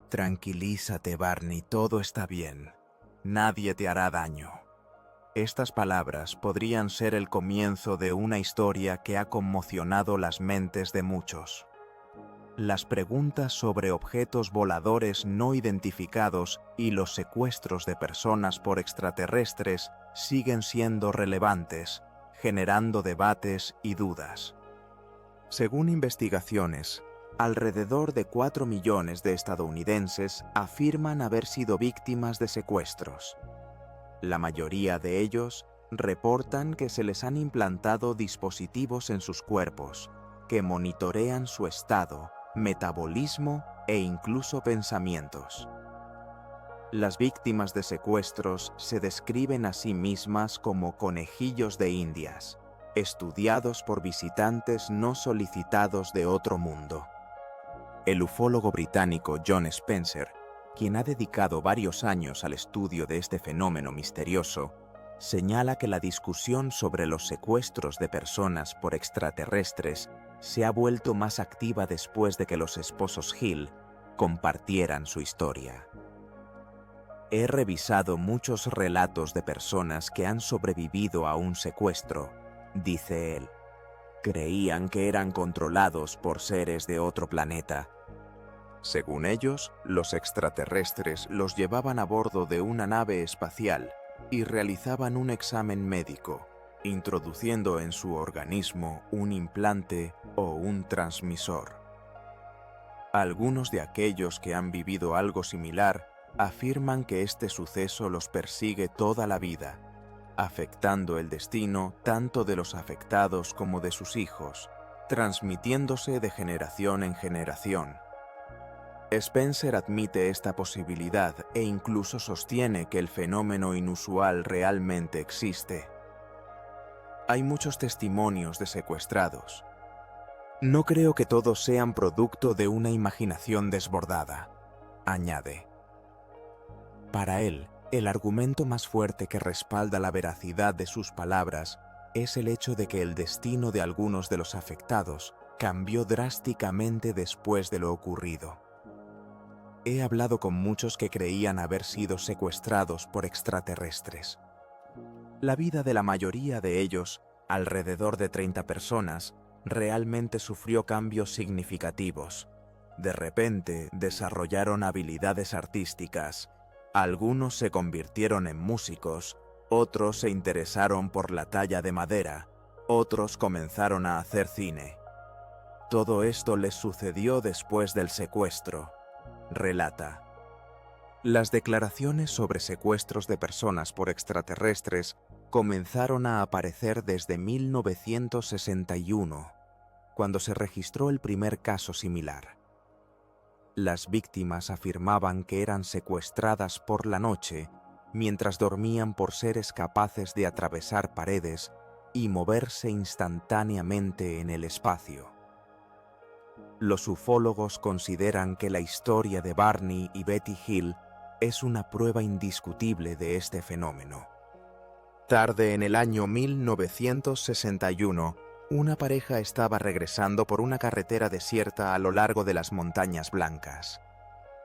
Tranquilízate, Barney, todo está bien. Nadie te hará daño. Estas palabras podrían ser el comienzo de una historia que ha conmocionado las mentes de muchos. Las preguntas sobre objetos voladores no identificados y los secuestros de personas por extraterrestres siguen siendo relevantes, generando debates y dudas. Según investigaciones, alrededor de 4 millones de estadounidenses afirman haber sido víctimas de secuestros. La mayoría de ellos reportan que se les han implantado dispositivos en sus cuerpos que monitorean su estado, metabolismo e incluso pensamientos. Las víctimas de secuestros se describen a sí mismas como conejillos de indias, estudiados por visitantes no solicitados de otro mundo. El ufólogo británico John Spencer, quien ha dedicado varios años al estudio de este fenómeno misterioso, señala que la discusión sobre los secuestros de personas por extraterrestres se ha vuelto más activa después de que los esposos Hill compartieran su historia. He revisado muchos relatos de personas que han sobrevivido a un secuestro, dice él. Creían que eran controlados por seres de otro planeta. Según ellos, los extraterrestres los llevaban a bordo de una nave espacial y realizaban un examen médico, introduciendo en su organismo un implante o un transmisor. Algunos de aquellos que han vivido algo similar afirman que este suceso los persigue toda la vida, afectando el destino tanto de los afectados como de sus hijos, transmitiéndose de generación en generación. Spencer admite esta posibilidad e incluso sostiene que el fenómeno inusual realmente existe. Hay muchos testimonios de secuestrados. No creo que todos sean producto de una imaginación desbordada, añade. Para él, el argumento más fuerte que respalda la veracidad de sus palabras es el hecho de que el destino de algunos de los afectados cambió drásticamente después de lo ocurrido. He hablado con muchos que creían haber sido secuestrados por extraterrestres. La vida de la mayoría de ellos, alrededor de 30 personas, realmente sufrió cambios significativos. De repente desarrollaron habilidades artísticas. Algunos se convirtieron en músicos, otros se interesaron por la talla de madera, otros comenzaron a hacer cine. Todo esto les sucedió después del secuestro, relata. Las declaraciones sobre secuestros de personas por extraterrestres comenzaron a aparecer desde 1961, cuando se registró el primer caso similar. Las víctimas afirmaban que eran secuestradas por la noche mientras dormían por seres capaces de atravesar paredes y moverse instantáneamente en el espacio. Los ufólogos consideran que la historia de Barney y Betty Hill es una prueba indiscutible de este fenómeno. Tarde en el año 1961, una pareja estaba regresando por una carretera desierta a lo largo de las Montañas Blancas.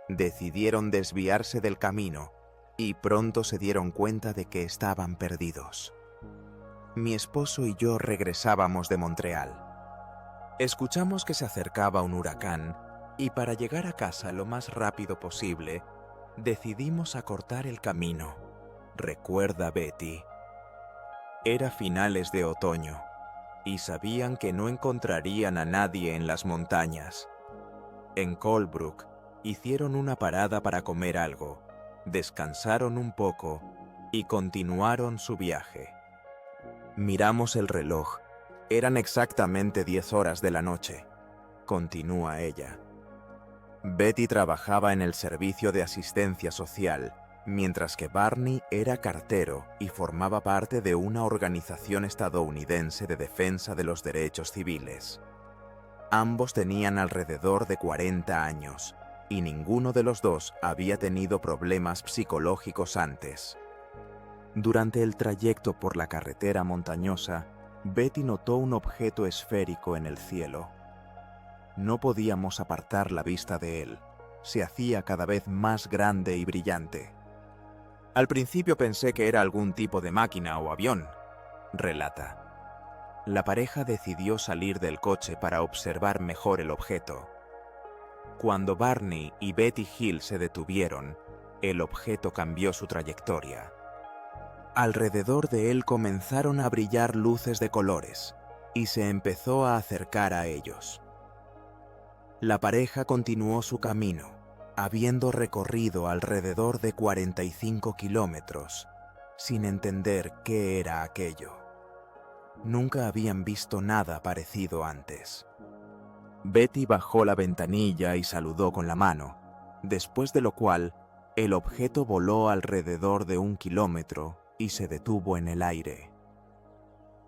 Decidieron desviarse del camino y pronto se dieron cuenta de que estaban perdidos. Mi esposo y yo regresábamos de Montreal. Escuchamos que se acercaba un huracán y para llegar a casa lo más rápido posible, decidimos acortar el camino, recuerda Betty. Era finales de otoño y sabían que no encontrarían a nadie en las montañas. En Colebrook hicieron una parada para comer algo, descansaron un poco y continuaron su viaje. Miramos el reloj. Eran exactamente 10 horas de la noche, continúa ella. Betty trabajaba en el servicio de asistencia social, mientras que Barney era cartero y formaba parte de una organización estadounidense de defensa de los derechos civiles. Ambos tenían alrededor de 40 años, y ninguno de los dos había tenido problemas psicológicos antes. Durante el trayecto por la carretera montañosa, Betty notó un objeto esférico en el cielo. No podíamos apartar la vista de él, se hacía cada vez más grande y brillante. Al principio pensé que era algún tipo de máquina o avión, relata. La pareja decidió salir del coche para observar mejor el objeto. Cuando Barney y Betty Hill se detuvieron, el objeto cambió su trayectoria. Alrededor de él comenzaron a brillar luces de colores y se empezó a acercar a ellos. La pareja continuó su camino, habiendo recorrido alrededor de 45 kilómetros, sin entender qué era aquello. Nunca habían visto nada parecido antes. Betty bajó la ventanilla y saludó con la mano, después de lo cual, el objeto voló alrededor de 1 kilómetro y se detuvo en el aire.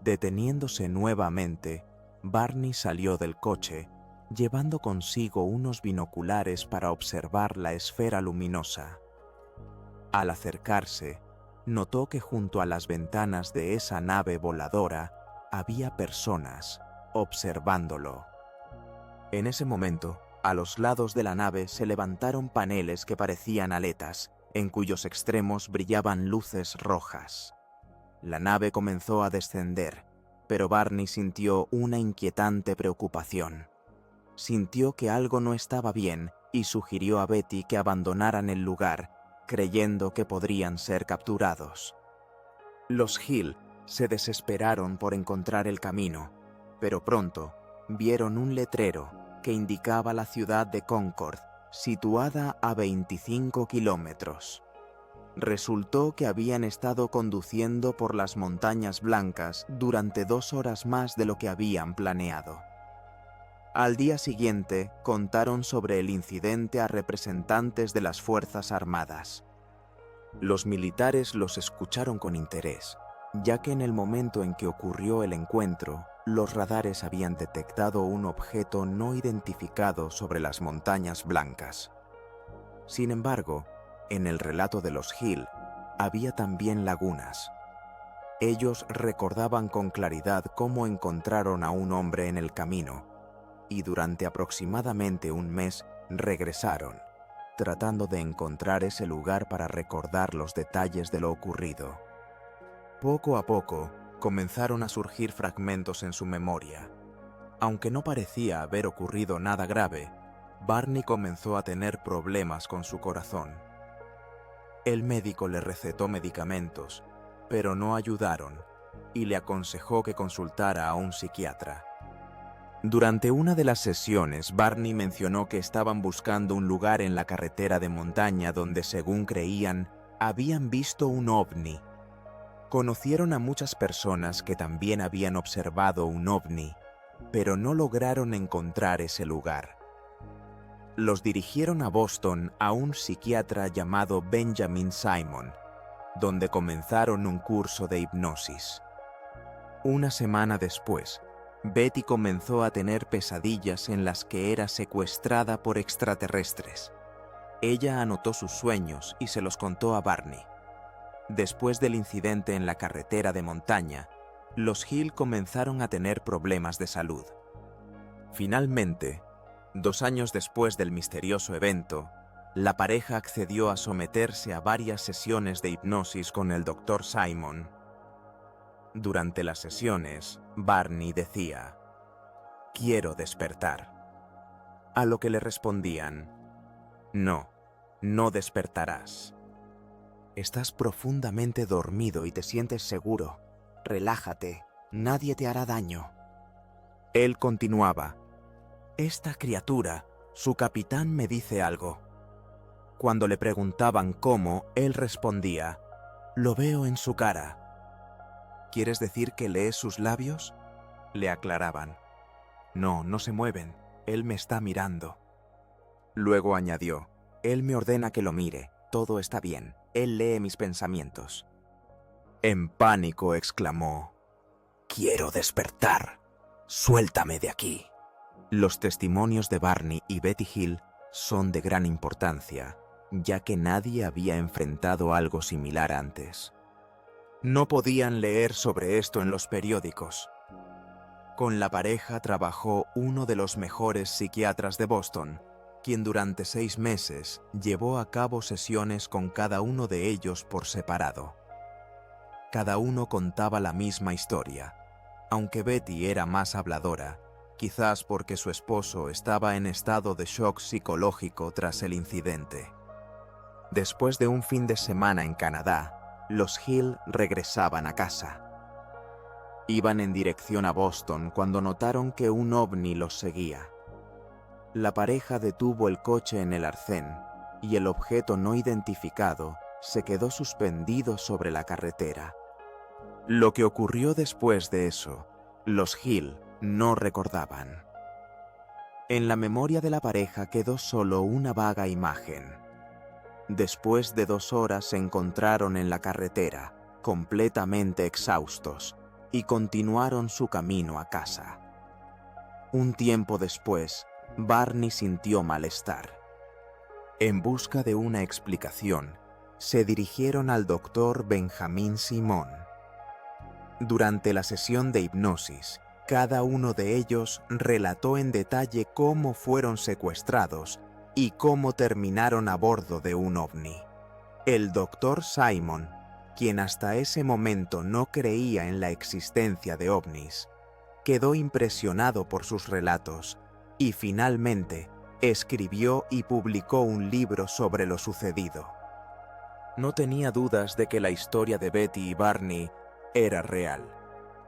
Deteniéndose nuevamente, Barney salió del coche, llevando consigo unos binoculares para observar la esfera luminosa. Al acercarse, notó que junto a las ventanas de esa nave voladora había personas observándolo. En ese momento, a los lados de la nave se levantaron paneles que parecían aletas, en cuyos extremos brillaban luces rojas. La nave comenzó a descender, pero Barney sintió una inquietante preocupación. Sintió que algo no estaba bien y sugirió a Betty que abandonaran el lugar, creyendo que podrían ser capturados. Los Hill se desesperaron por encontrar el camino, pero pronto vieron un letrero que indicaba la ciudad de Concord, situada a 25 kilómetros. Resultó que habían estado conduciendo por las Montañas Blancas durante 2 horas más de lo que habían planeado. Al día siguiente, contaron sobre el incidente a representantes de las Fuerzas Armadas. Los militares los escucharon con interés, ya que en el momento en que ocurrió el encuentro, los radares habían detectado un objeto no identificado sobre las Montañas Blancas. Sin embargo, en el relato de los Hill, había también lagunas. Ellos recordaban con claridad cómo encontraron a un hombre en el camino, y durante aproximadamente 1 mes regresaron, tratando de encontrar ese lugar para recordar los detalles de lo ocurrido. Poco a poco, comenzaron a surgir fragmentos en su memoria. Aunque no parecía haber ocurrido nada grave, Barney comenzó a tener problemas con su corazón. El médico le recetó medicamentos, pero no ayudaron, y le aconsejó que consultara a un psiquiatra. Durante una de las sesiones, Barney mencionó que estaban buscando un lugar en la carretera de montaña donde, según creían, habían visto un ovni. Conocieron a muchas personas que también habían observado un ovni, pero no lograron encontrar ese lugar. Los dirigieron a Boston a un psiquiatra llamado Benjamin Simon, donde comenzaron un curso de hipnosis. Una semana después, Betty comenzó a tener pesadillas en las que era secuestrada por extraterrestres. Ella anotó sus sueños y se los contó a Barney. Después del incidente en la carretera de montaña, los Hill comenzaron a tener problemas de salud. Finalmente, 2 años después del misterioso evento, la pareja accedió a someterse a varias sesiones de hipnosis con el Dr. Simon. Durante las sesiones, Barney decía: "Quiero despertar". A lo que le respondían: "No, no despertarás. Estás profundamente dormido y te sientes seguro. Relájate, nadie te hará daño". Él continuaba: "Esta criatura, su capitán, me dice algo". Cuando le preguntaban cómo, él respondía: "Lo veo en su cara". ¿Quieres decir que lees sus labios?, le aclaraban. No, no se mueven, él me está mirando. Luego añadió: "Él me ordena que lo mire, todo está bien, él lee mis pensamientos". En pánico exclamó: "Quiero despertar, suéltame de aquí". Los testimonios de Barney y Betty Hill son de gran importancia, ya que nadie había enfrentado algo similar antes. No podían leer sobre esto en los periódicos. Con la pareja trabajó uno de los mejores psiquiatras de Boston, quien durante 6 meses llevó a cabo sesiones con cada uno de ellos por separado. Cada uno contaba la misma historia, aunque Betty era más habladora, quizás porque su esposo estaba en estado de shock psicológico tras el incidente. Después de un fin de semana en Canadá, los Hill regresaban a casa. Iban en dirección a Boston cuando notaron que un ovni los seguía. La pareja detuvo el coche en el arcén y el objeto no identificado se quedó suspendido sobre la carretera. Lo que ocurrió después de eso, los Hill no recordaban. En la memoria de la pareja quedó solo una vaga imagen. Después de 2 horas se encontraron en la carretera, completamente exhaustos, y continuaron su camino a casa. Un tiempo después, Barney sintió malestar. En busca de una explicación, se dirigieron al doctor Benjamin Simon. Durante la sesión de hipnosis, cada uno de ellos relató en detalle cómo fueron secuestrados y cómo terminaron a bordo de un ovni. El doctor Simon, quien hasta ese momento no creía en la existencia de ovnis, quedó impresionado por sus relatos y finalmente escribió y publicó un libro sobre lo sucedido. No tenía dudas de que la historia de Betty y Barney era real.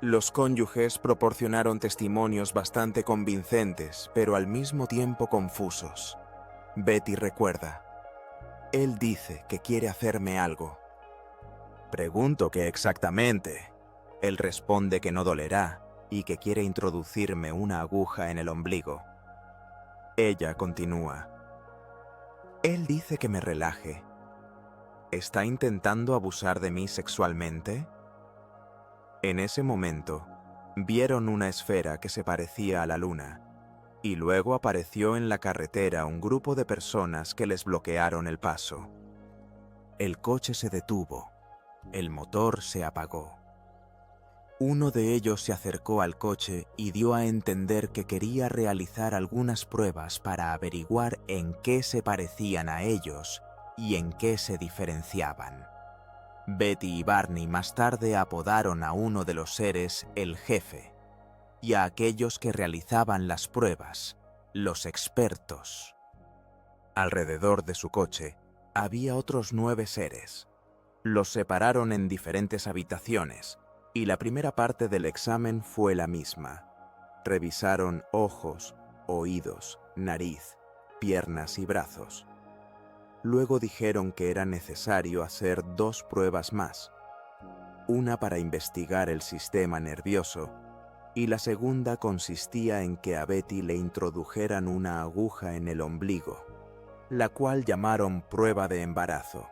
Los cónyuges proporcionaron testimonios bastante convincentes, pero al mismo tiempo confusos. Betty recuerda: él dice que quiere hacerme algo. Pregunto qué exactamente. Él responde que no dolerá y que quiere introducirme una aguja en el ombligo. Ella continúa: él dice que me relaje. ¿Está intentando abusar de mí sexualmente? En ese momento, vieron una esfera que se parecía a la luna, y luego apareció en la carretera un grupo de personas que les bloquearon el paso. El coche se detuvo, el motor se apagó. Uno de ellos se acercó al coche y dio a entender que quería realizar algunas pruebas para averiguar en qué se parecían a ellos y en qué se diferenciaban. Betty y Barney más tarde apodaron a uno de los seres el jefe, y a aquellos que realizaban las pruebas, los expertos. Alrededor de su coche había otros 9 seres. Los separaron en diferentes habitaciones, y la primera parte del examen fue la misma. Revisaron ojos, oídos, nariz, piernas y brazos. Luego dijeron que era necesario hacer 2 pruebas más, una para investigar el sistema nervioso y la segunda consistía en que a Betty le introdujeran una aguja en el ombligo, la cual llamaron prueba de embarazo.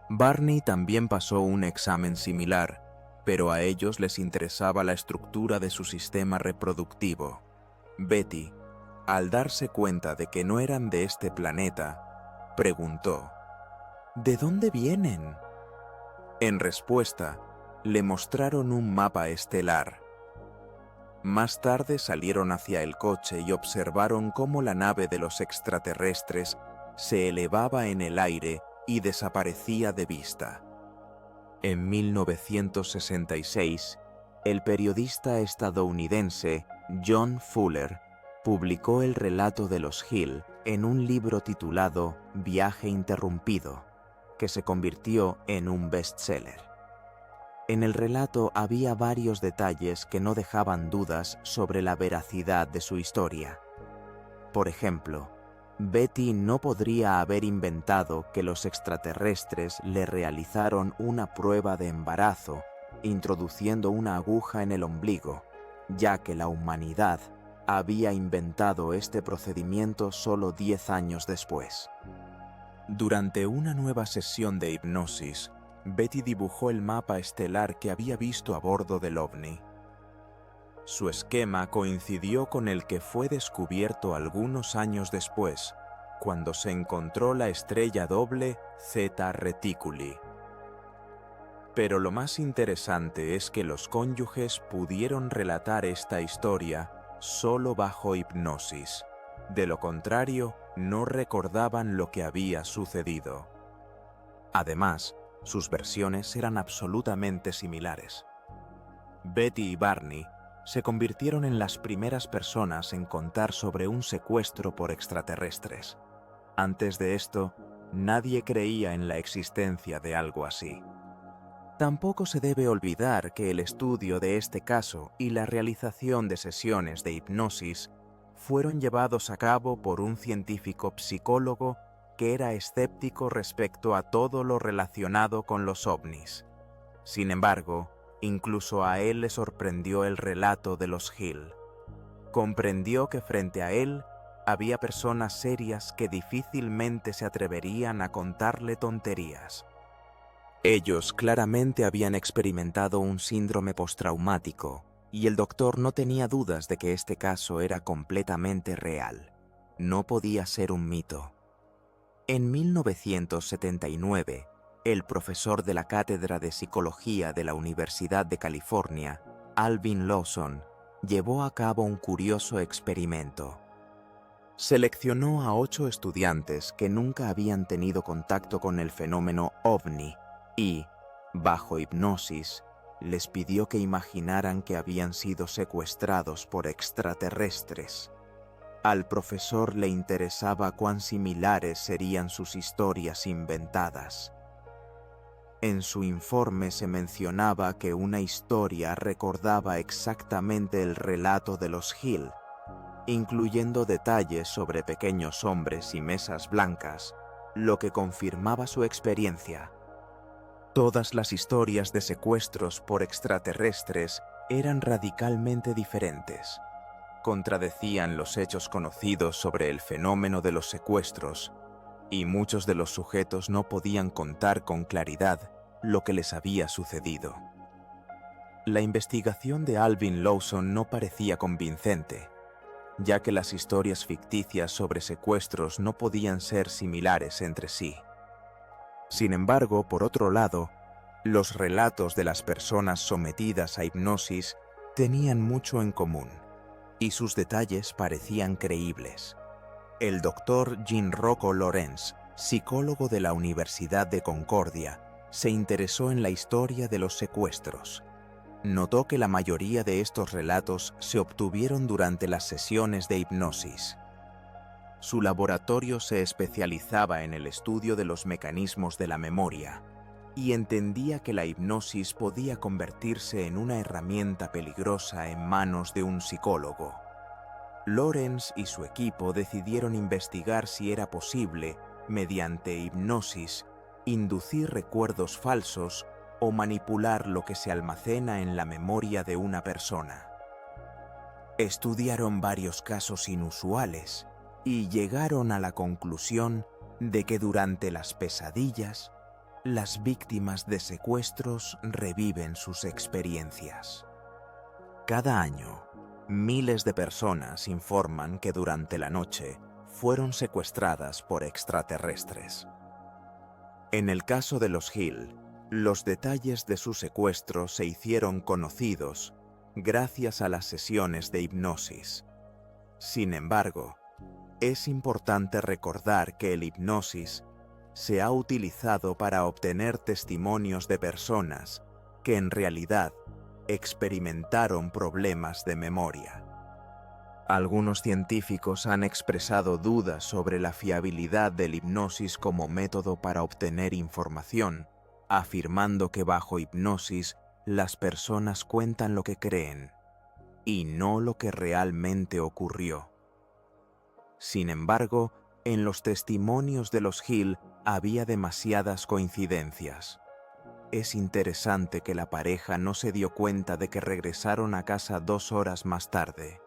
Barney también pasó un examen similar, pero a ellos les interesaba la estructura de su sistema reproductivo. Betty, al darse cuenta de que no eran de este planeta, preguntó: ¿de dónde vienen? En respuesta, le mostraron un mapa estelar. Más tarde salieron hacia el coche y observaron cómo la nave de los extraterrestres se elevaba en el aire y desaparecía de vista. En 1966, el periodista estadounidense John Fuller publicó el relato de los Hill en un libro titulado Viaje interrumpido, que se convirtió en un bestseller. En el relato había varios detalles que no dejaban dudas sobre la veracidad de su historia. Por ejemplo, Betty no podría haber inventado que los extraterrestres le realizaron una prueba de embarazo introduciendo una aguja en el ombligo, ya que la humanidad había inventado este procedimiento solo 10 años después. Durante una nueva sesión de hipnosis, Betty dibujó el mapa estelar que había visto a bordo del ovni. Su esquema coincidió con el que fue descubierto algunos años después, cuando se encontró la estrella doble Zeta Reticuli. Pero lo más interesante es que los cónyuges pudieron relatar esta historia solo bajo hipnosis. De lo contrario, no recordaban lo que había sucedido. Además, sus versiones eran absolutamente similares. Betty y Barney se convirtieron en las primeras personas en contar sobre un secuestro por extraterrestres. Antes de esto, nadie creía en la existencia de algo así. Tampoco se debe olvidar que el estudio de este caso y la realización de sesiones de hipnosis fueron llevados a cabo por un científico psicólogo que era escéptico respecto a todo lo relacionado con los ovnis. Sin embargo, incluso a él le sorprendió el relato de los Hill. Comprendió que frente a él había personas serias que difícilmente se atreverían a contarle tonterías. Ellos claramente habían experimentado un síndrome postraumático, y el doctor no tenía dudas de que este caso era completamente real. No podía ser un mito. En 1979, el profesor de la Cátedra de Psicología de la Universidad de California, Alvin Lawson, llevó a cabo un curioso experimento. Seleccionó a 8 estudiantes que nunca habían tenido contacto con el fenómeno ovni y, bajo hipnosis, les pidió que imaginaran que habían sido secuestrados por extraterrestres. Al profesor le interesaba cuán similares serían sus historias inventadas. En su informe se mencionaba que una historia recordaba exactamente el relato de los Hill, incluyendo detalles sobre pequeños hombres y mesas blancas, lo que confirmaba su experiencia. Todas las historias de secuestros por extraterrestres eran radicalmente diferentes. Contradecían los hechos conocidos sobre el fenómeno de los secuestros, y muchos de los sujetos no podían contar con claridad lo que les había sucedido. La investigación de Alvin Lawson no parecía convincente, ya que las historias ficticias sobre secuestros no podían ser similares entre sí. Sin embargo, por otro lado, los relatos de las personas sometidas a hipnosis tenían mucho en común, y sus detalles parecían creíbles. El doctor Jean-Rocco Lorenz, psicólogo de la Universidad de Concordia, se interesó en la historia de los secuestros. Notó que la mayoría de estos relatos se obtuvieron durante las sesiones de hipnosis. Su laboratorio se especializaba en el estudio de los mecanismos de la memoria y entendía que la hipnosis podía convertirse en una herramienta peligrosa en manos de un psicólogo. Lorenz y su equipo decidieron investigar si era posible, mediante hipnosis, inducir recuerdos falsos o manipular lo que se almacena en la memoria de una persona. Estudiaron varios casos inusuales y llegaron a la conclusión de que durante las pesadillas, las víctimas de secuestros reviven sus experiencias. Cada año, miles de personas informan que durante la noche fueron secuestradas por extraterrestres. En el caso de los Hill, los detalles de su secuestro se hicieron conocidos gracias a las sesiones de hipnosis. Sin embargo, es importante recordar que el hipnosis se ha utilizado para obtener testimonios de personas que en realidad experimentaron problemas de memoria. Algunos científicos han expresado dudas sobre la fiabilidad del hipnosis como método para obtener información, afirmando que bajo hipnosis las personas cuentan lo que creen y no lo que realmente ocurrió. Sin embargo, en los testimonios de los Hill había demasiadas coincidencias. Es interesante que la pareja no se dio cuenta de que regresaron a casa 2 horas más tarde.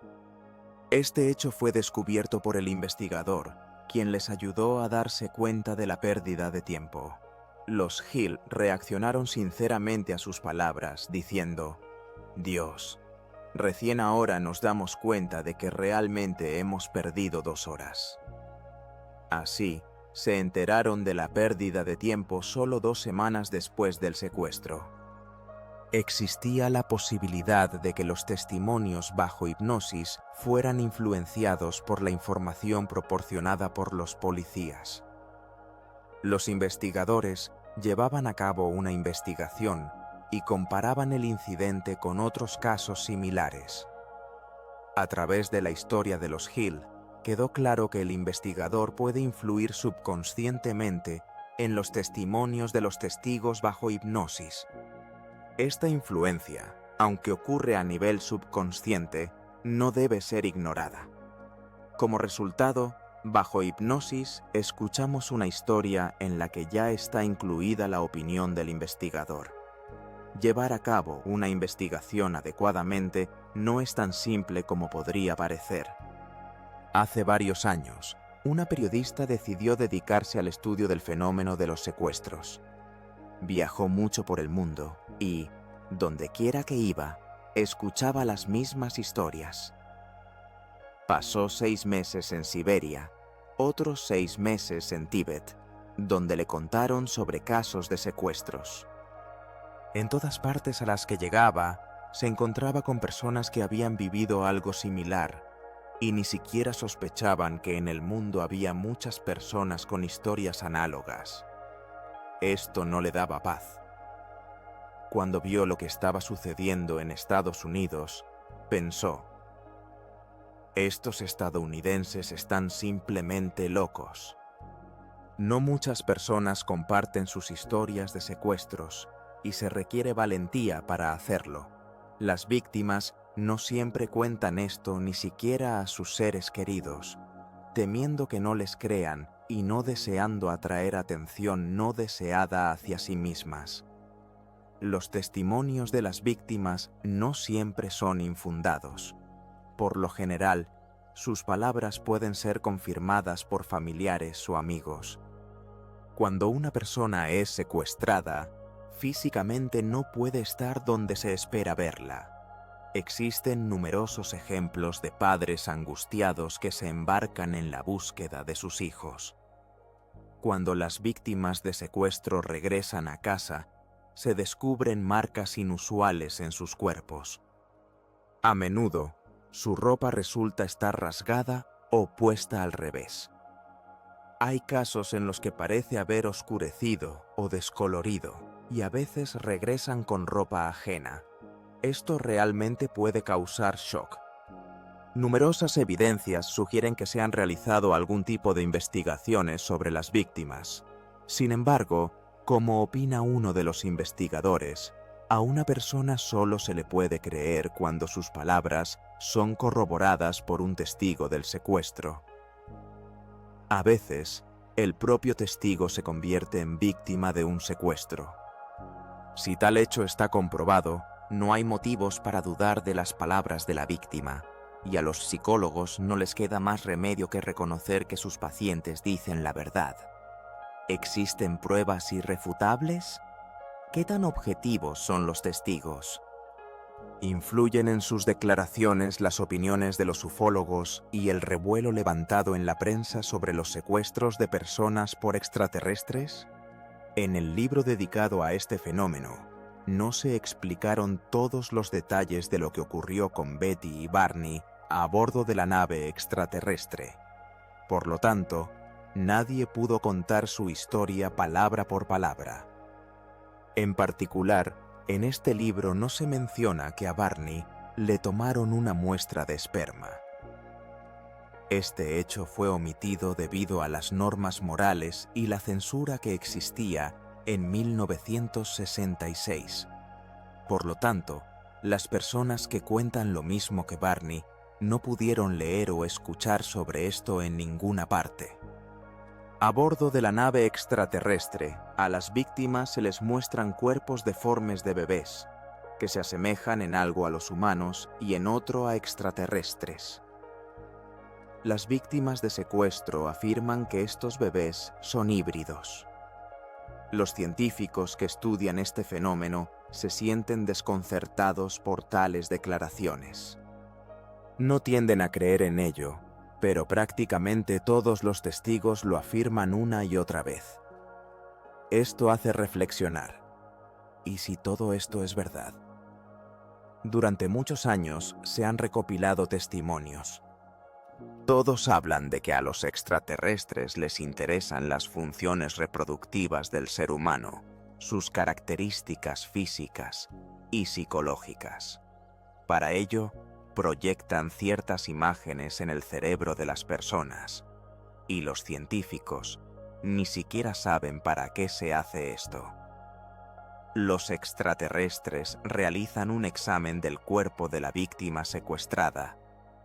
Este hecho fue descubierto por el investigador, quien les ayudó a darse cuenta de la pérdida de tiempo. Los Hill reaccionaron sinceramente a sus palabras, diciendo: «Dios, recién ahora nos damos cuenta de que realmente hemos perdido 2 horas». Así, se enteraron de la pérdida de tiempo solo 2 semanas después del secuestro. Existía la posibilidad de que los testimonios bajo hipnosis fueran influenciados por la información proporcionada por los policías. Los investigadores llevaban a cabo una investigación y comparaban el incidente con otros casos similares. A través de la historia de los Hill, quedó claro que el investigador puede influir subconscientemente en los testimonios de los testigos bajo hipnosis. Esta influencia, aunque ocurre a nivel subconsciente, no debe ser ignorada. Como resultado, bajo hipnosis, escuchamos una historia en la que ya está incluida la opinión del investigador. Llevar a cabo una investigación adecuadamente no es tan simple como podría parecer. Hace varios años, una periodista decidió dedicarse al estudio del fenómeno de los secuestros. Viajó mucho por el mundo y, dondequiera que iba, escuchaba las mismas historias. Pasó 6 meses en Siberia, otros 6 meses en Tíbet, donde le contaron sobre casos de secuestros. En todas partes a las que llegaba, se encontraba con personas que habían vivido algo similar y ni siquiera sospechaban que en el mundo había muchas personas con historias análogas. Esto no le daba paz. Cuando vio lo que estaba sucediendo en Estados Unidos, pensó: estos estadounidenses están simplemente locos. No muchas personas comparten sus historias de secuestros y se requiere valentía para hacerlo. Las víctimas no siempre cuentan esto ni siquiera a sus seres queridos, temiendo que no les crean y no deseando atraer atención no deseada hacia sí mismas. Los testimonios de las víctimas no siempre son infundados. Por lo general, sus palabras pueden ser confirmadas por familiares o amigos. Cuando una persona es secuestrada, físicamente no puede estar donde se espera verla. Existen numerosos ejemplos de padres angustiados que se embarcan en la búsqueda de sus hijos. Cuando las víctimas de secuestro regresan a casa, se descubren marcas inusuales en sus cuerpos. A menudo, su ropa resulta estar rasgada o puesta al revés. Hay casos en los que parece haber oscurecido o descolorido, y a veces regresan con ropa ajena. Esto realmente puede causar shock. Numerosas evidencias sugieren que se han realizado algún tipo de investigaciones sobre las víctimas. Sin embargo, como opina uno de los investigadores, a una persona solo se le puede creer cuando sus palabras son corroboradas por un testigo del secuestro. A veces, el propio testigo se convierte en víctima de un secuestro. Si tal hecho está comprobado, no hay motivos para dudar de las palabras de la víctima, y a los psicólogos no les queda más remedio que reconocer que sus pacientes dicen la verdad. ¿Existen pruebas irrefutables? ¿Qué tan objetivos son los testigos? ¿Influyen en sus declaraciones las opiniones de los ufólogos y el revuelo levantado en la prensa sobre los secuestros de personas por extraterrestres? En el libro dedicado a este fenómeno, no se explicaron todos los detalles de lo que ocurrió con Betty y Barney a bordo de la nave extraterrestre. Por lo tanto, nadie pudo contar su historia palabra por palabra. En particular, en este libro no se menciona que a Barney le tomaron una muestra de esperma. Este hecho fue omitido debido a las normas morales y la censura que existía en 1966. Por lo tanto, las personas que cuentan lo mismo que Barney no pudieron leer o escuchar sobre esto en ninguna parte. A bordo de la nave extraterrestre, a las víctimas se les muestran cuerpos deformes de bebés, que se asemejan en algo a los humanos y en otro a extraterrestres. Las víctimas de secuestro afirman que estos bebés son híbridos. Los científicos que estudian este fenómeno se sienten desconcertados por tales declaraciones. No tienden a creer en ello, pero prácticamente todos los testigos lo afirman una y otra vez. Esto hace reflexionar. ¿Y si todo esto es verdad? Durante muchos años se han recopilado testimonios. Todos hablan de que a los extraterrestres les interesan las funciones reproductivas del ser humano, sus características físicas y psicológicas. Para ello, proyectan ciertas imágenes en el cerebro de las personas, y los científicos ni siquiera saben para qué se hace esto. Los extraterrestres realizan un examen del cuerpo de la víctima secuestrada,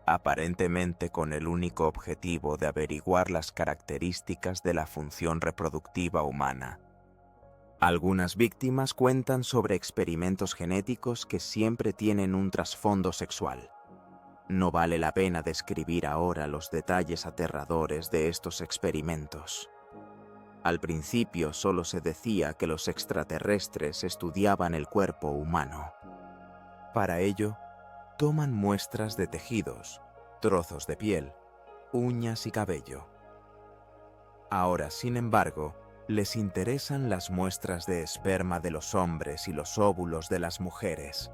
aparentemente con el único objetivo de averiguar las características de la función reproductiva humana. Algunas víctimas cuentan sobre experimentos genéticos que siempre tienen un trasfondo sexual. No vale la pena describir ahora los detalles aterradores de estos experimentos. Al principio solo se decía que los extraterrestres estudiaban el cuerpo humano. Para ello, toman muestras de tejidos, trozos de piel, uñas y cabello. Ahora, sin embargo, les interesan las muestras de esperma de los hombres y los óvulos de las mujeres.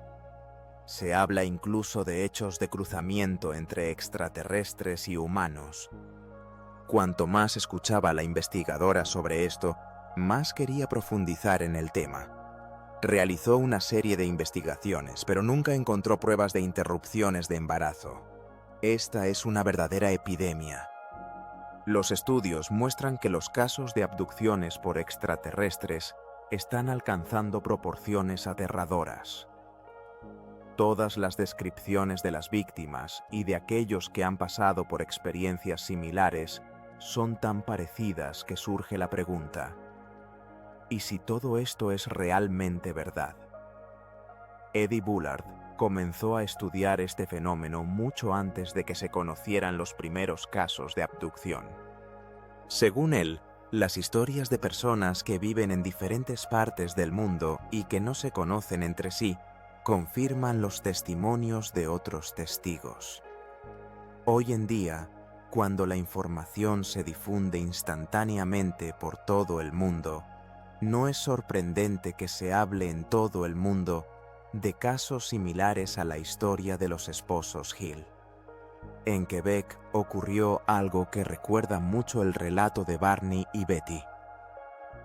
Se habla incluso de hechos de cruzamiento entre extraterrestres y humanos. Cuanto más escuchaba la investigadora sobre esto, más quería profundizar en el tema. Realizó una serie de investigaciones, pero nunca encontró pruebas de interrupciones de embarazo. Esta es una verdadera epidemia. Los estudios muestran que los casos de abducciones por extraterrestres están alcanzando proporciones aterradoras. Todas las descripciones de las víctimas y de aquellos que han pasado por experiencias similares son tan parecidas que surge la pregunta: ¿y si todo esto es realmente verdad? Eddie Bullard comenzó a estudiar este fenómeno mucho antes de que se conocieran los primeros casos de abducción. Según él, las historias de personas que viven en diferentes partes del mundo y que no se conocen entre sí confirman los testimonios de otros testigos. Hoy en día, cuando la información se difunde instantáneamente por todo el mundo, no es sorprendente que se hable en todo el mundo de casos similares a la historia de los esposos Hill. En Quebec ocurrió algo que recuerda mucho el relato de Barney y Betty.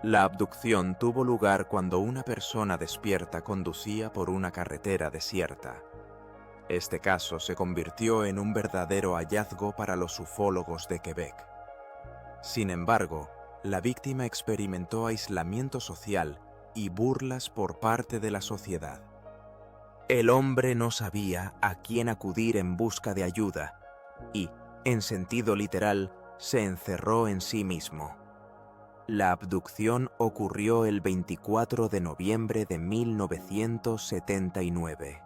La abducción tuvo lugar cuando una persona despierta conducía por una carretera desierta. Este caso se convirtió en un verdadero hallazgo para los ufólogos de Quebec. Sin embargo, la víctima experimentó aislamiento social y burlas por parte de la sociedad. El hombre no sabía a quién acudir en busca de ayuda y, en sentido literal, se encerró en sí mismo. La abducción ocurrió el 24 de noviembre de 1979.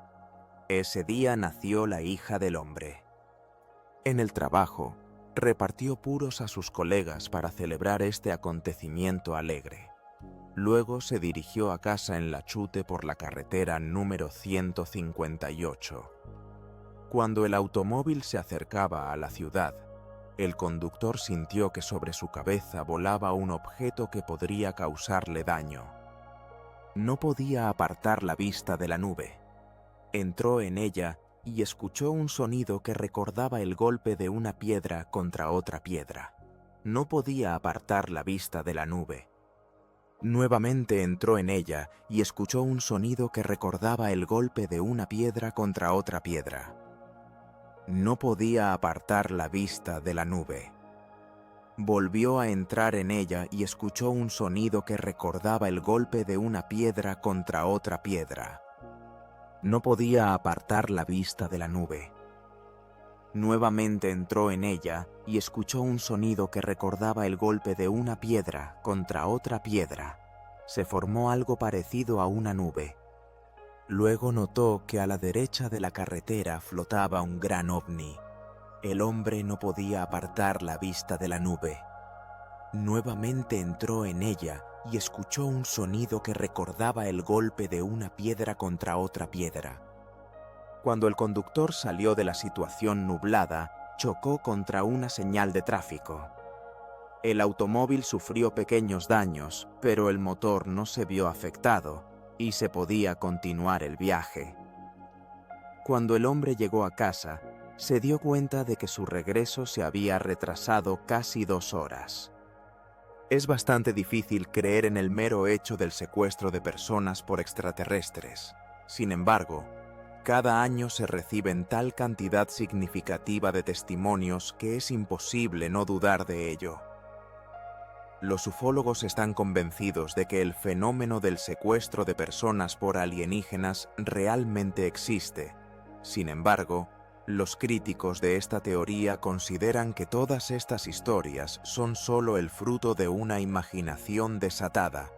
Ese día nació la hija del hombre. En el trabajo, repartió puros a sus colegas para celebrar este acontecimiento alegre. Luego se dirigió a casa en La Chute por la carretera número 158. Cuando el automóvil se acercaba a la ciudad, el conductor sintió que sobre su cabeza volaba un objeto que podría causarle daño. No podía apartar la vista de la nube. Entró en ella y escuchó un sonido que recordaba el golpe de una piedra contra otra piedra. No podía apartar la vista de la nube. Nuevamente entró en ella y escuchó un sonido que recordaba el golpe de una piedra contra otra piedra. No podía apartar la vista de la nube. Volvió a entrar en ella y escuchó un sonido que recordaba el golpe de una piedra contra otra piedra. No podía apartar la vista de la nube. Nuevamente entró en ella y escuchó un sonido que recordaba el golpe de una piedra contra otra piedra. Se formó algo parecido a una nube. Luego notó que a la derecha de la carretera flotaba un gran ovni. El hombre no podía apartar la vista de la nube. Nuevamente entró en ella y escuchó un sonido que recordaba el golpe de una piedra contra otra piedra. Cuando el conductor salió de la situación nublada, chocó contra una señal de tráfico. El automóvil sufrió pequeños daños, pero el motor no se vio afectado, y se podía continuar el viaje. Cuando el hombre llegó a casa, se dio cuenta de que su regreso se había retrasado casi 2 horas. Es bastante difícil creer en el mero hecho del secuestro de personas por extraterrestres. Sin embargo, cada año se reciben tal cantidad significativa de testimonios que es imposible no dudar de ello. Los ufólogos están convencidos de que el fenómeno del secuestro de personas por alienígenas realmente existe. Sin embargo, los críticos de esta teoría consideran que todas estas historias son solo el fruto de una imaginación desatada.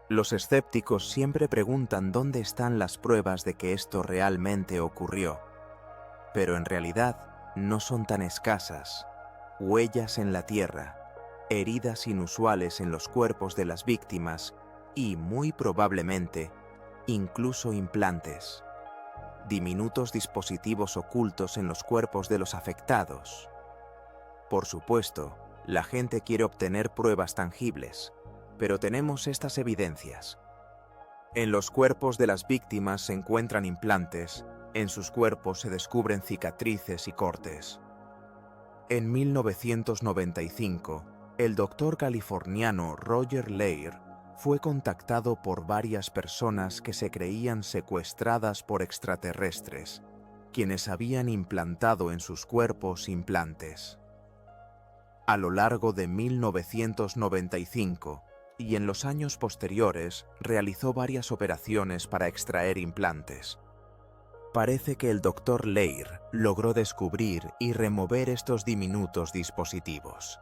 Los escépticos siempre preguntan dónde están las pruebas de que esto realmente ocurrió. Pero en realidad no son tan escasas. Huellas en la tierra, heridas inusuales en los cuerpos de las víctimas y, muy probablemente, incluso implantes. Diminutos dispositivos ocultos en los cuerpos de los afectados. Por supuesto, la gente quiere obtener pruebas tangibles, pero tenemos estas evidencias. En los cuerpos de las víctimas se encuentran implantes, en sus cuerpos se descubren cicatrices y cortes. En 1995, el doctor californiano Roger Leir fue contactado por varias personas que se creían secuestradas por extraterrestres, quienes habían implantado en sus cuerpos implantes. A lo largo de 1995 y en los años posteriores realizó varias operaciones para extraer implantes. Parece que el doctor Leir logró descubrir y remover estos diminutos dispositivos.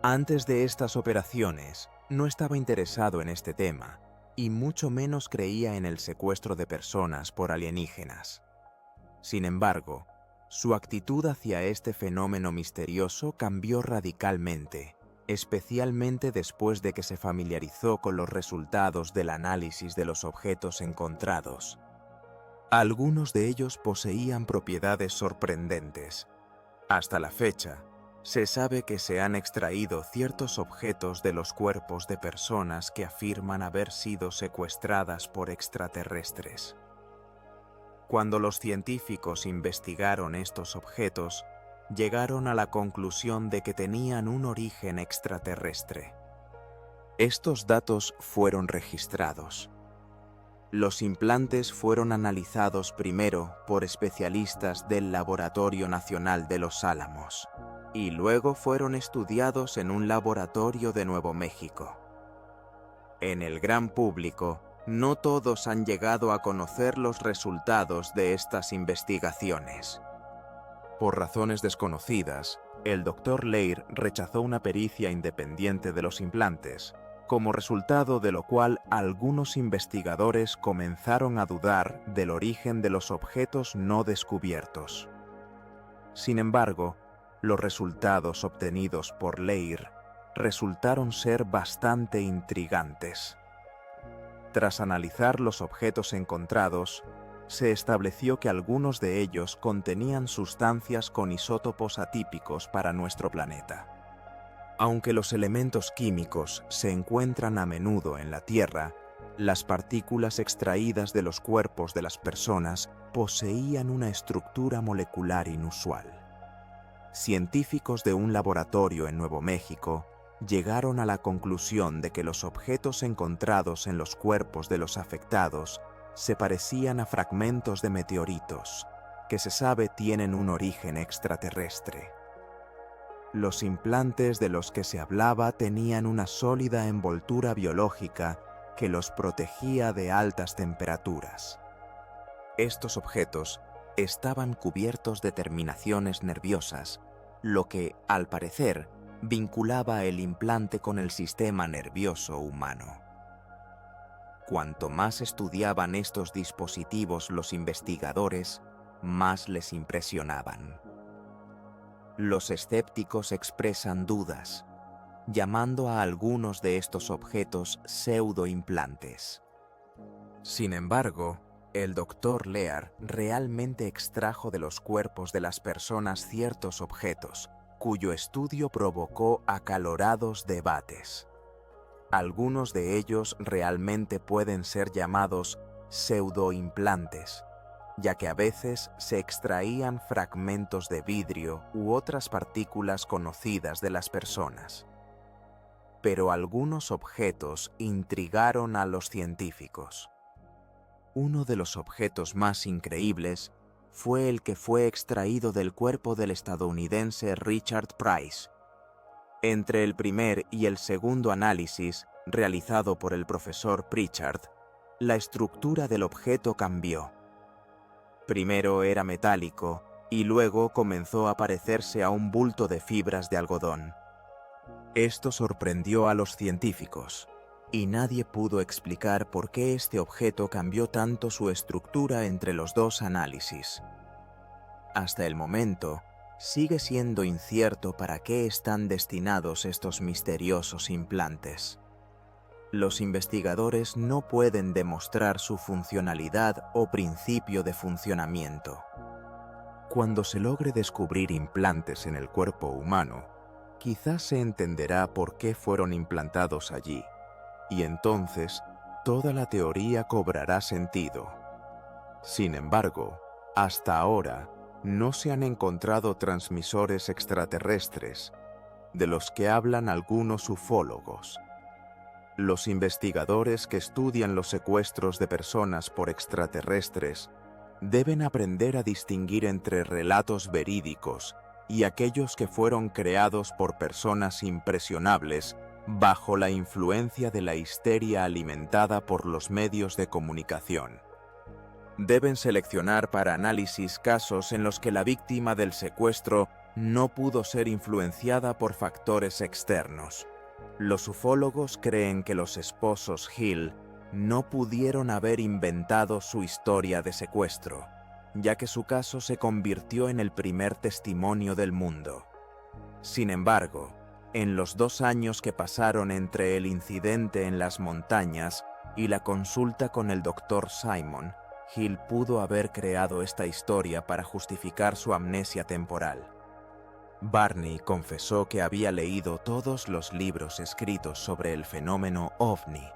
Antes de estas operaciones, no estaba interesado en este tema, y mucho menos creía en el secuestro de personas por alienígenas. Sin embargo, su actitud hacia este fenómeno misterioso cambió radicalmente, especialmente después de que se familiarizó con los resultados del análisis de los objetos encontrados. Algunos de ellos poseían propiedades sorprendentes. Hasta la fecha, se sabe que se han extraído ciertos objetos de los cuerpos de personas que afirman haber sido secuestradas por extraterrestres. Cuando los científicos investigaron estos objetos, llegaron a la conclusión de que tenían un origen extraterrestre. Estos datos fueron registrados. Los implantes fueron analizados primero por especialistas del Laboratorio Nacional de Los Álamos y luego fueron estudiados en un laboratorio de Nuevo México. En el gran público, no todos han llegado a conocer los resultados de estas investigaciones. Por razones desconocidas, el Dr. Leir rechazó una pericia independiente de los implantes, como resultado de lo cual algunos investigadores comenzaron a dudar del origen de los objetos no descubiertos. Sin embargo, los resultados obtenidos por Leir resultaron ser bastante intrigantes. Tras analizar los objetos encontrados, se estableció que algunos de ellos contenían sustancias con isótopos atípicos para nuestro planeta. Aunque los elementos químicos se encuentran a menudo en la Tierra, las partículas extraídas de los cuerpos de las personas poseían una estructura molecular inusual. Científicos de un laboratorio en Nuevo México llegaron a la conclusión de que los objetos encontrados en los cuerpos de los afectados se parecían a fragmentos de meteoritos, que se sabe tienen un origen extraterrestre. Los implantes de los que se hablaba tenían una sólida envoltura biológica que los protegía de altas temperaturas. Estos objetos estaban cubiertos de terminaciones nerviosas, lo que, al parecer, vinculaba el implante con el sistema nervioso humano. Cuanto más estudiaban estos dispositivos los investigadores, más les impresionaban. Los escépticos expresan dudas, llamando a algunos de estos objetos pseudoimplantes. Sin embargo, el Dr. Leir realmente extrajo de los cuerpos de las personas ciertos objetos, cuyo estudio provocó acalorados debates. Algunos de ellos realmente pueden ser llamados pseudoimplantes, ya que a veces se extraían fragmentos de vidrio u otras partículas conocidas de las personas. Pero algunos objetos intrigaron a los científicos. Uno de los objetos más increíbles fue el que fue extraído del cuerpo del estadounidense Richard Price. Entre el primer y el segundo análisis, realizado por el profesor Pritchard, la estructura del objeto cambió. Primero era metálico y luego comenzó a parecerse a un bulto de fibras de algodón. Esto sorprendió a los científicos, y nadie pudo explicar por qué este objeto cambió tanto su estructura entre los dos análisis. Hasta el momento, sigue siendo incierto para qué están destinados estos misteriosos implantes. Los investigadores no pueden demostrar su funcionalidad o principio de funcionamiento. Cuando se logre descubrir implantes en el cuerpo humano, quizás se entenderá por qué fueron implantados allí, y entonces toda la teoría cobrará sentido. Sin embargo, hasta ahora no se han encontrado transmisores extraterrestres, de los que hablan algunos ufólogos. Los investigadores que estudian los secuestros de personas por extraterrestres deben aprender a distinguir entre relatos verídicos y aquellos que fueron creados por personas impresionables bajo la influencia de la histeria alimentada por los medios de comunicación. Deben seleccionar para análisis casos en los que la víctima del secuestro no pudo ser influenciada por factores externos. Los ufólogos creen que los esposos Hill no pudieron haber inventado su historia de secuestro, ya que su caso se convirtió en el primer testimonio del mundo. Sin embargo, en los 2 años que pasaron entre el incidente en las montañas y la consulta con el Dr. Simon, Hill pudo haber creado esta historia para justificar su amnesia temporal. Barney confesó que había leído todos los libros escritos sobre el fenómeno ovni.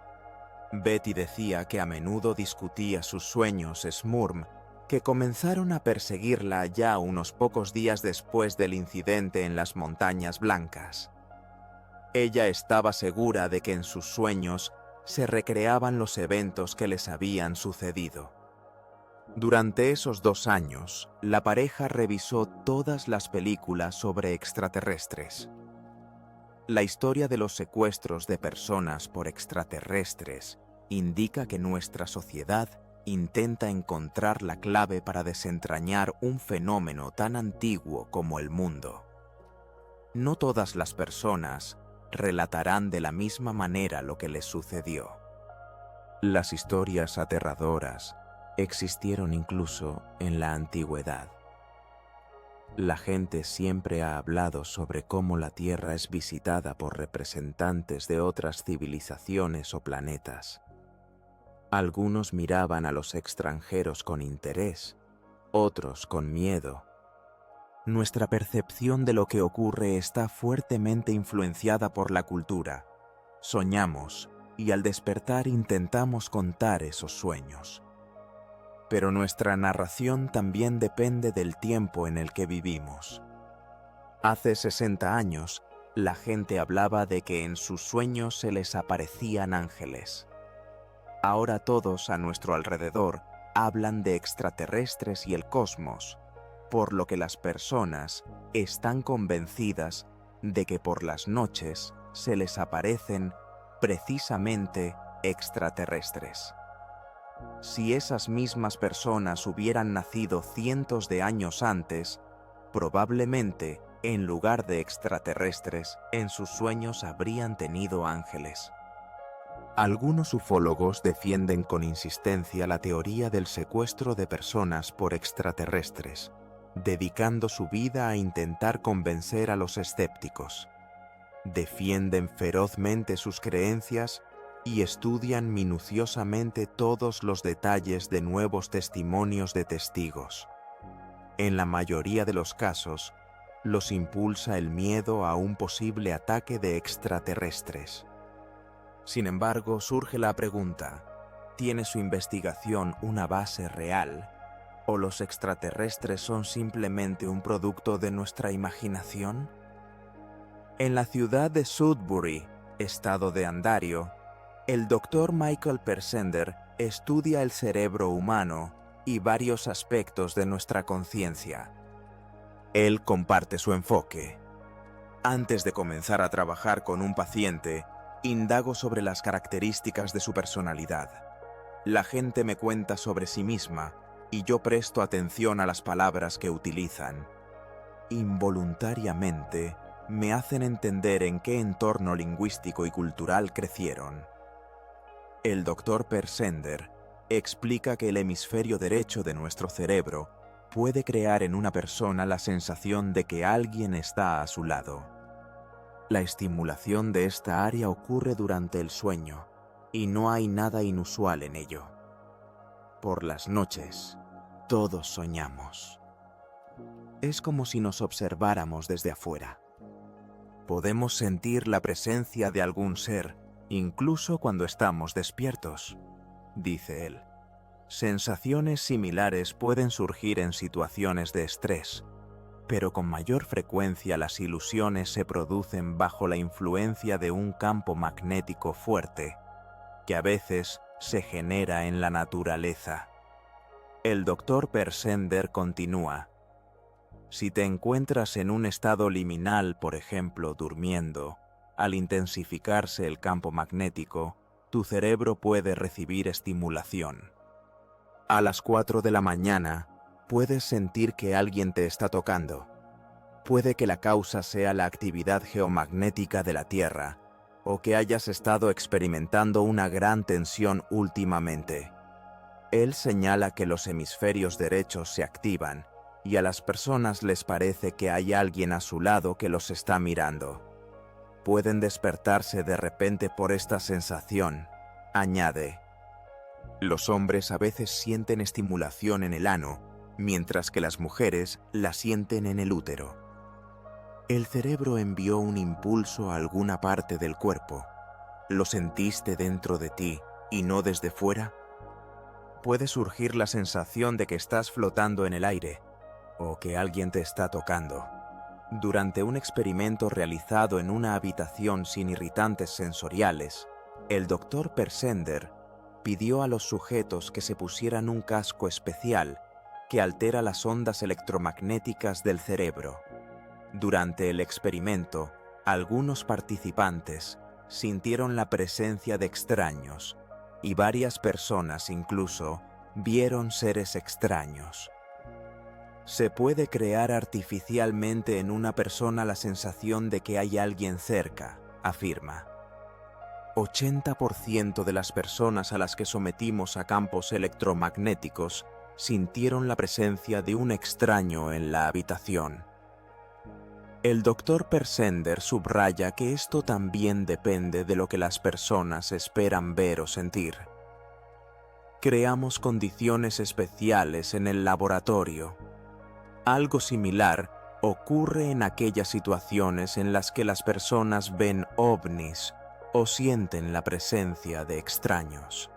Betty decía que a menudo discutía sus sueños Smurf, que comenzaron a perseguirla ya unos pocos días después del incidente en las Montañas Blancas. Ella estaba segura de que en sus sueños se recreaban los eventos que les habían sucedido. Durante esos 2 años, la pareja revisó todas las películas sobre extraterrestres. La historia de los secuestros de personas por extraterrestres indica que nuestra sociedad intenta encontrar la clave para desentrañar un fenómeno tan antiguo como el mundo. No todas las personas relatarán de la misma manera lo que les sucedió. Las historias aterradoras existieron incluso en la antigüedad. La gente siempre ha hablado sobre cómo la Tierra es visitada por representantes de otras civilizaciones o planetas. Algunos miraban a los extranjeros con interés, otros con miedo. Nuestra percepción de lo que ocurre está fuertemente influenciada por la cultura. Soñamos y al despertar intentamos contar esos sueños. Pero nuestra narración también depende del tiempo en el que vivimos. Hace 60 años, la gente hablaba de que en sus sueños se les aparecían ángeles. Ahora todos a nuestro alrededor hablan de extraterrestres y el cosmos, por lo que las personas están convencidas de que por las noches se les aparecen precisamente extraterrestres. Si esas mismas personas hubieran nacido cientos de años antes, probablemente, en lugar de extraterrestres, en sus sueños habrían tenido ángeles. Algunos ufólogos defienden con insistencia la teoría del secuestro de personas por extraterrestres, dedicando su vida a intentar convencer a los escépticos. Defienden ferozmente sus creencias y estudian minuciosamente todos los detalles de nuevos testimonios de testigos. En la mayoría de los casos, los impulsa el miedo a un posible ataque de extraterrestres. Sin embargo, surge la pregunta, ¿tiene su investigación una base real? ¿O los extraterrestres son simplemente un producto de nuestra imaginación? En la ciudad de Sudbury, estado de Ontario, el Dr. Michael Persender estudia el cerebro humano y varios aspectos de nuestra conciencia. Él comparte su enfoque. Antes de comenzar a trabajar con un paciente, indago sobre las características de su personalidad. La gente me cuenta sobre sí misma y yo presto atención a las palabras que utilizan. Involuntariamente, me hacen entender en qué entorno lingüístico y cultural crecieron. El Dr. Persender explica que el hemisferio derecho de nuestro cerebro puede crear en una persona la sensación de que alguien está a su lado. La estimulación de esta área ocurre durante el sueño y no hay nada inusual en ello. Por las noches, todos soñamos. Es como si nos observáramos desde afuera. Podemos sentir la presencia de algún ser, incluso cuando estamos despiertos, dice él. Sensaciones similares pueden surgir en situaciones de estrés, pero con mayor frecuencia las ilusiones se producen bajo la influencia de un campo magnético fuerte, que a veces se genera en la naturaleza. El Dr. Persender continúa. Si te encuentras en un estado liminal, por ejemplo, durmiendo, al intensificarse el campo magnético, tu cerebro puede recibir estimulación. A las 4 de la mañana, puedes sentir que alguien te está tocando. Puede que la causa sea la actividad geomagnética de la Tierra, o que hayas estado experimentando una gran tensión últimamente. Él señala que los hemisferios derechos se activan, y a las personas les parece que hay alguien a su lado que los está mirando. Pueden despertarse de repente por esta sensación, añade. Los hombres a veces sienten estimulación en el ano, mientras que las mujeres la sienten en el útero. El cerebro envió un impulso a alguna parte del cuerpo. ¿Lo sentiste dentro de ti y no desde fuera? Puede surgir la sensación de que estás flotando en el aire, o que alguien te está tocando. Durante un experimento realizado en una habitación sin irritantes sensoriales, el Dr. Persender pidió a los sujetos que se pusieran un casco especial que altera las ondas electromagnéticas del cerebro. Durante el experimento, algunos participantes sintieron la presencia de extraños y varias personas incluso vieron seres extraños. Se puede crear artificialmente en una persona la sensación de que hay alguien cerca, afirma. 80% de las personas a las que sometimos a campos electromagnéticos sintieron la presencia de un extraño en la habitación. El Dr. Persender subraya que esto también depende de lo que las personas esperan ver o sentir. Creamos condiciones especiales en el laboratorio. Algo similar ocurre en aquellas situaciones en las que las personas ven ovnis o sienten la presencia de extraños.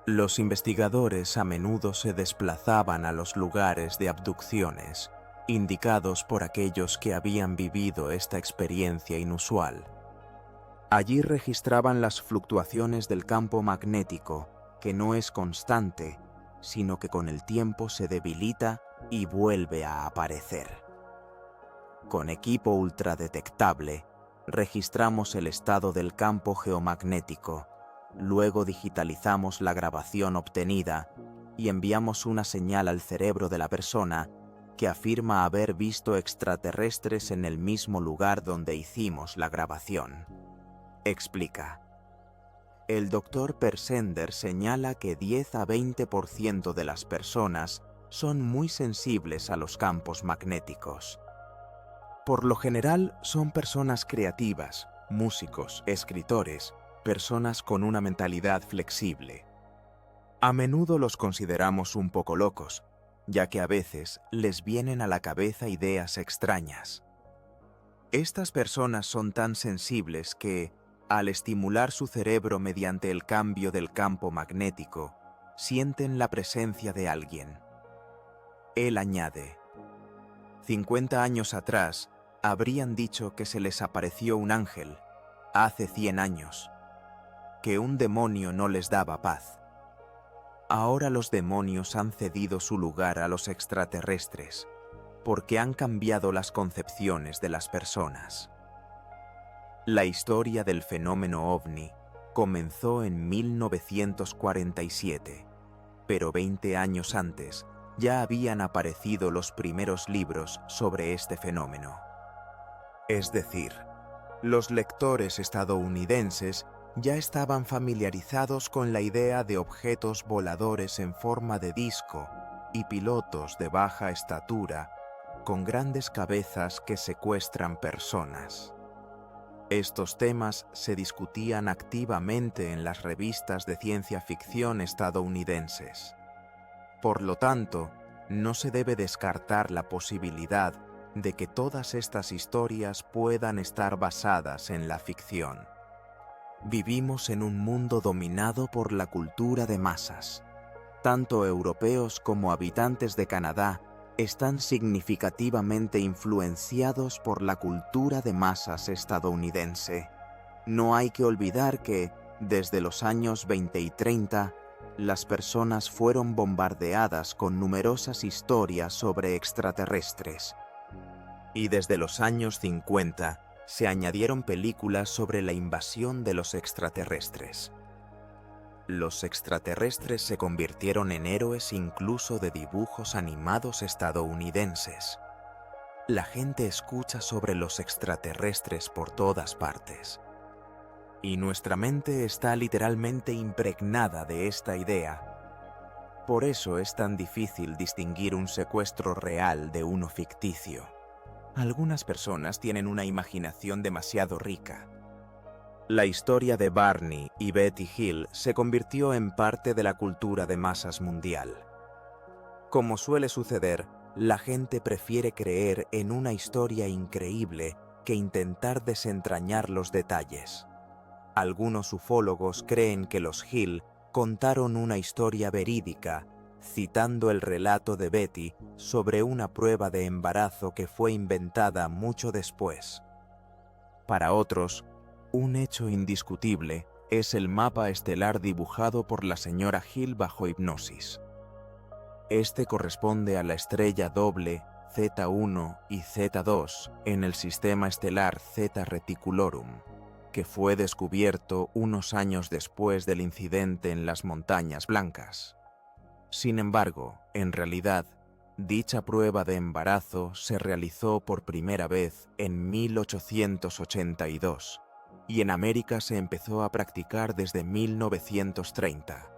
Los investigadores a menudo se desplazaban a los lugares de abducciones, indicados por aquellos que habían vivido esta experiencia inusual. Allí registraban las fluctuaciones del campo magnético, que no es constante, sino que con el tiempo se debilita y vuelve a aparecer. Con equipo ultradetectable, registramos el estado del campo geomagnético, luego digitalizamos la grabación obtenida y enviamos una señal al cerebro de la persona que afirma haber visto extraterrestres en el mismo lugar donde hicimos la grabación. Explica. El Dr. Persender señala que 10 a 20% de las personas son muy sensibles a los campos magnéticos. Por lo general son personas creativas, músicos, escritores, personas con una mentalidad flexible. A menudo los consideramos un poco locos, ya que a veces les vienen a la cabeza ideas extrañas. Estas personas son tan sensibles que, Al estimular su cerebro mediante el cambio del campo magnético, sienten la presencia de alguien. Él añade: 50 años atrás, habrían dicho que se les apareció un ángel, hace 100 años, que un demonio no les daba paz. Ahora los demonios han cedido su lugar a los extraterrestres, porque han cambiado las concepciones de las personas. La historia del fenómeno ovni comenzó en 1947, pero 20 años antes ya habían aparecido los primeros libros sobre este fenómeno. Es decir, los lectores estadounidenses ya estaban familiarizados con la idea de objetos voladores en forma de disco y pilotos de baja estatura con grandes cabezas que secuestran personas. Estos temas se discutían activamente en las revistas de ciencia ficción estadounidenses. Por lo tanto, no se debe descartar la posibilidad de que todas estas historias puedan estar basadas en la ficción. Vivimos en un mundo dominado por la cultura de masas. Tanto europeos como habitantes de Canadá están significativamente influenciados por la cultura de masas estadounidense. No hay que olvidar que, desde los años 20 y 30, las personas fueron bombardeadas con numerosas historias sobre extraterrestres. Y desde los años 50, se añadieron películas sobre la invasión de los extraterrestres. Los extraterrestres se convirtieron en héroes incluso de dibujos animados estadounidenses. La gente escucha sobre los extraterrestres por todas partes. Y nuestra mente está literalmente impregnada de esta idea. Por eso es tan difícil distinguir un secuestro real de uno ficticio. Algunas personas tienen una imaginación demasiado rica. La historia de Barney y Betty Hill se convirtió en parte de la cultura de masas mundial. Como suele suceder, la gente prefiere creer en una historia increíble que intentar desentrañar los detalles. Algunos ufólogos creen que los Hill contaron una historia verídica, citando el relato de Betty sobre una prueba de embarazo que fue inventada mucho después. Para otros, un hecho indiscutible es el mapa estelar dibujado por la señora Hill bajo hipnosis. Este corresponde a la estrella doble Z1 y Z2 en el sistema estelar Zeta Reticulorum, que fue descubierto unos años después del incidente en las Montañas Blancas. Sin embargo, en realidad, dicha prueba de embarazo se realizó por primera vez en 1882 y en América se empezó a practicar desde 1930.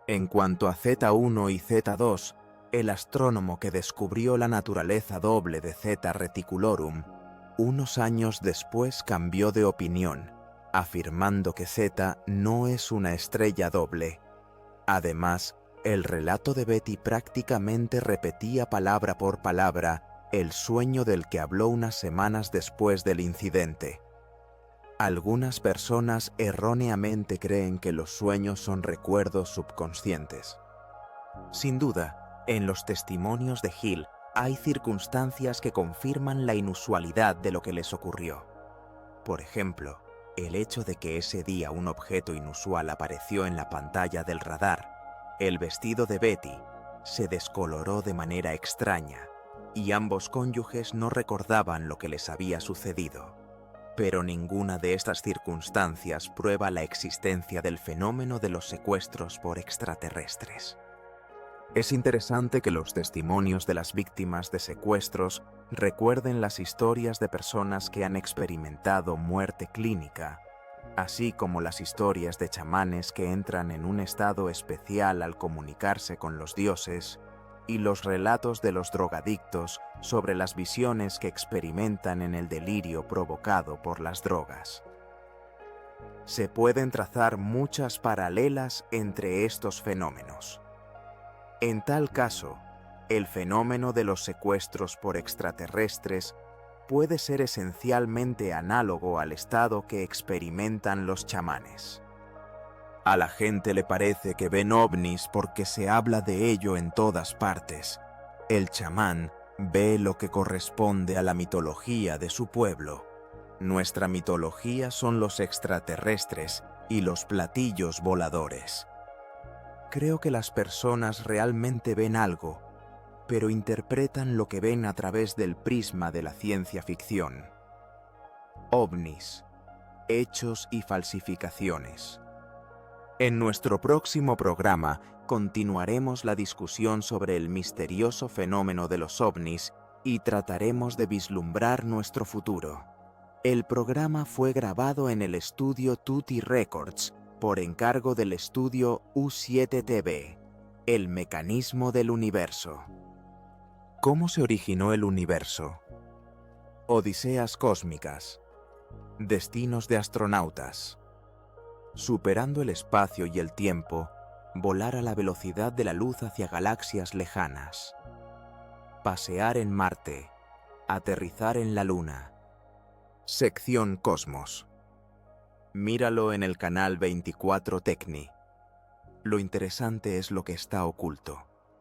En cuanto a Z1 y Z2, el astrónomo que descubrió la naturaleza doble de Zeta Reticulorum, unos años después cambió de opinión, afirmando que Z no es una estrella doble. Además, el relato de Betty prácticamente repetía palabra por palabra el sueño del que habló unas semanas después del incidente. Algunas personas erróneamente creen que los sueños son recuerdos subconscientes. Sin duda, en los testimonios de Hill hay circunstancias que confirman la inusualidad de lo que les ocurrió. Por ejemplo, el hecho de que ese día un objeto inusual apareció en la pantalla del radar. El vestido de Betty se descoloró de manera extraña y ambos cónyuges no recordaban lo que les había sucedido. Pero ninguna de estas circunstancias prueba la existencia del fenómeno de los secuestros por extraterrestres. Es interesante que los testimonios de las víctimas de secuestros recuerden las historias de personas que han experimentado muerte clínica, así como las historias de chamanes que entran en un estado especial al comunicarse con los dioses, y los relatos de los drogadictos sobre las visiones que experimentan en el delirio provocado por las drogas. Se pueden trazar muchas paralelas entre estos fenómenos. En tal caso, el fenómeno de los secuestros por extraterrestres puede ser esencialmente análogo al estado que experimentan los chamanes. A la gente le parece que ven ovnis porque se habla de ello en todas partes. El chamán ve lo que corresponde a la mitología de su pueblo. Nuestra mitología son los extraterrestres y los platillos voladores. Creo que las personas realmente ven algo, pero interpretan lo que ven a través del prisma de la ciencia ficción. OVNIs, hechos y falsificaciones. En nuestro próximo programa continuaremos la discusión sobre el misterioso fenómeno de los ovnis y trataremos de vislumbrar nuestro futuro. El programa fue grabado en el estudio Tutti Records por encargo del estudio U7TV, El mecanismo del universo. ¿Cómo se originó el universo? Odiseas cósmicas. Destinos de astronautas. Superando el espacio y el tiempo, volar a la velocidad de la luz hacia galaxias lejanas. Pasear en Marte. Aterrizar en la Luna. Sección Cosmos. Míralo en el canal 24 Tecni. Lo interesante es lo que está oculto.